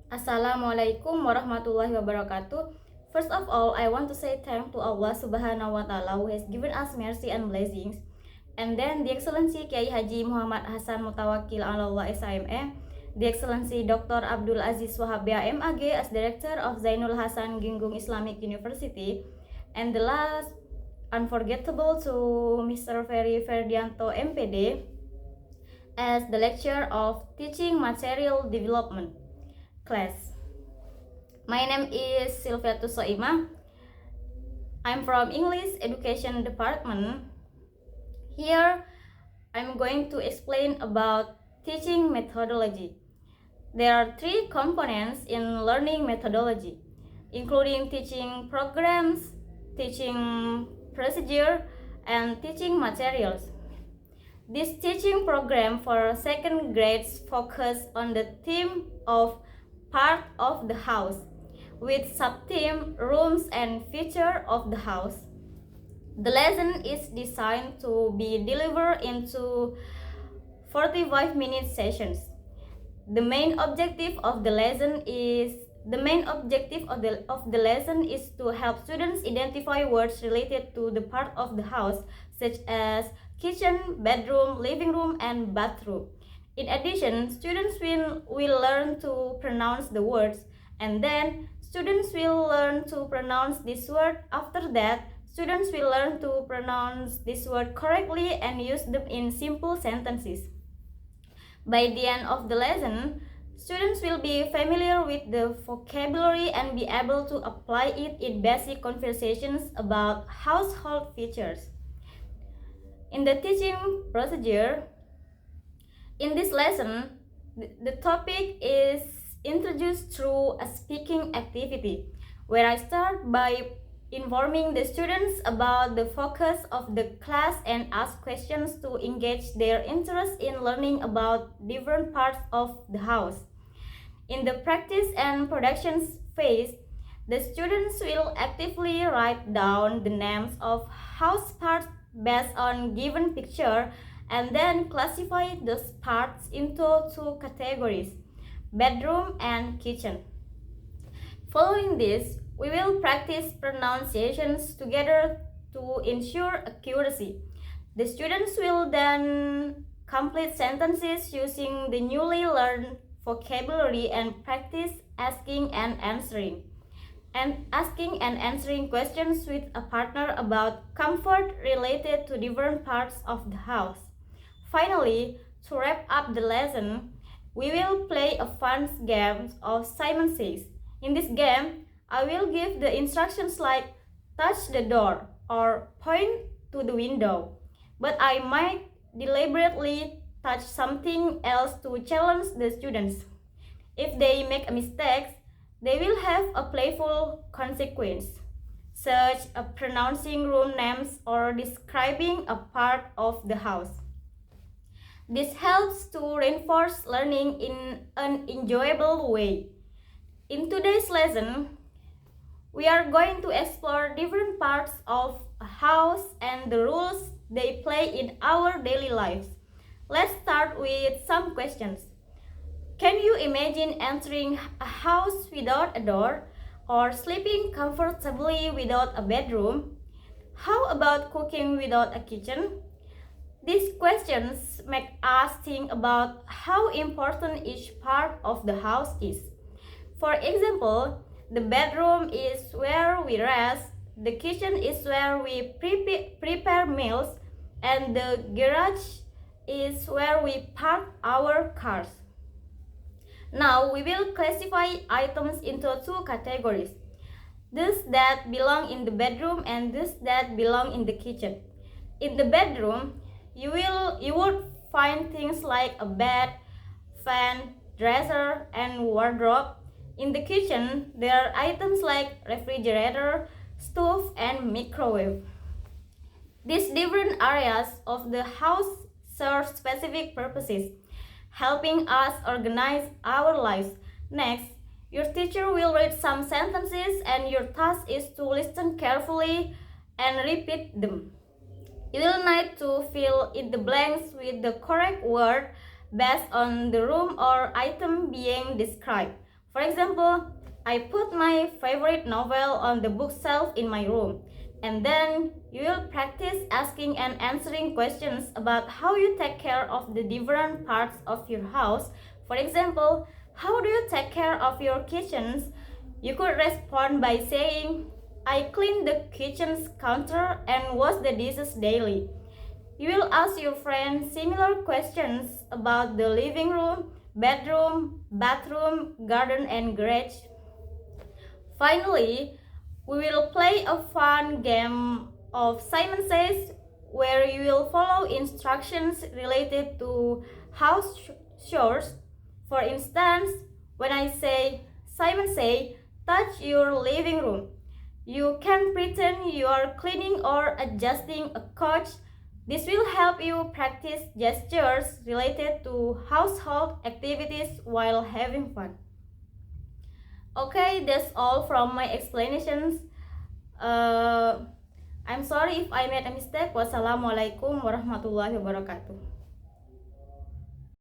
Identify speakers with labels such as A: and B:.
A: Assalamualaikum warahmatullahi wabarakatuh. First of all, I want to say thanks to Allah Subhanahu wa Ta'ala who has given us mercy and blessings. And then the Excellency Kiai Haji Muhammad Hasan Mutawakil Allah SIMA, the Excellency Dr. Abdul Aziz Wahabia MAG as Director of Zainul Hasan Ginggung Islamic University, and the last unforgettable to Mr. Ferry Ferdianto MPD as the Lecturer of Teaching Material Development class. My name is Silviatus shoimah. I'm from English Education Department. Here, I'm going to explain about teaching methodology. There are three components in learning methodology, including teaching programs, teaching procedure, and teaching materials. This teaching program for second grades focus on the theme of part of the house, with sub-theme rooms and feature of the house. The lesson is designed to be delivered into 45-minute sessions. The main objective of the lesson is to help students identify words related to the part of the house, such as kitchen, bedroom, living room, and bathroom. In addition, students will learn to pronounce the words, and then students will learn to pronounce this word. After that, students will learn to pronounce this word correctly and use them in simple sentences. By the end of the lesson, students will be familiar with the vocabulary and be able to apply it in basic conversations about household features. In the teaching procedure, in this lesson, the topic is introduced through a speaking activity, where I start by informing the students about the focus of the class and ask questions to engage their interest in learning about different parts of the house. In the practice and production phase, the students will actively write down the names of house parts based on given picture and then classify those parts into two categories, bedroom and kitchen. Following this, we will practice pronunciations together to ensure accuracy. The students will then complete sentences using the newly learned vocabulary and practice asking and answering questions with a partner about comfort related to different parts of the house. Finally, to wrap up the lesson, we will play a fun game of Simon Says. In this game, I will give the instructions like touch the door or point to the window, but I might deliberately touch something else to challenge the students. If they make a mistake, they will have a playful consequence, such as pronouncing room names or describing a part of the house. This helps to reinforce learning in an enjoyable way. In today's lesson, we are going to explore different parts of a house and the roles they play in our daily lives. Let's start with some questions. Can you imagine entering a house without a door or sleeping comfortably without a bedroom? How about cooking without a kitchen? These questions make us think about how important each part of the house is. For example, the bedroom is where we rest, the kitchen is where we prepare meals, and the garage is where we park our cars. Now we will classify items into two categories: those that belong in the bedroom and those that belong in the kitchen. In the bedroom, you would find things like a bed, fan, dresser, and wardrobe. In the kitchen, there are items like refrigerator, stove, and microwave. These different areas of the house serve specific purposes, helping us organize our lives. Next, your teacher will read some sentences and your task is to listen carefully and repeat them. You will need to fill in the blanks with the correct word based on the room or item being described. For example, I put my favorite novel on the bookshelf in my room. And then you will practice asking and answering questions about how you take care of the different parts of your house. For example, how do you take care of your kitchens? You could respond by saying, I clean the kitchen's counter and wash the dishes daily. You will ask your friend similar questions about the living room, bedroom, bathroom, garden, and garage. Finally, we will play a fun game of Simon Says where you will follow instructions related to house chores. For instance, when I say, Simon say, touch your living room, you can pretend you are cleaning or adjusting a couch. This will help you practice gestures related to household activities while having fun. Okay, that's all from my explanations. I'm sorry if I made a mistake. Wassalamualaikum warahmatullahi wabarakatuh.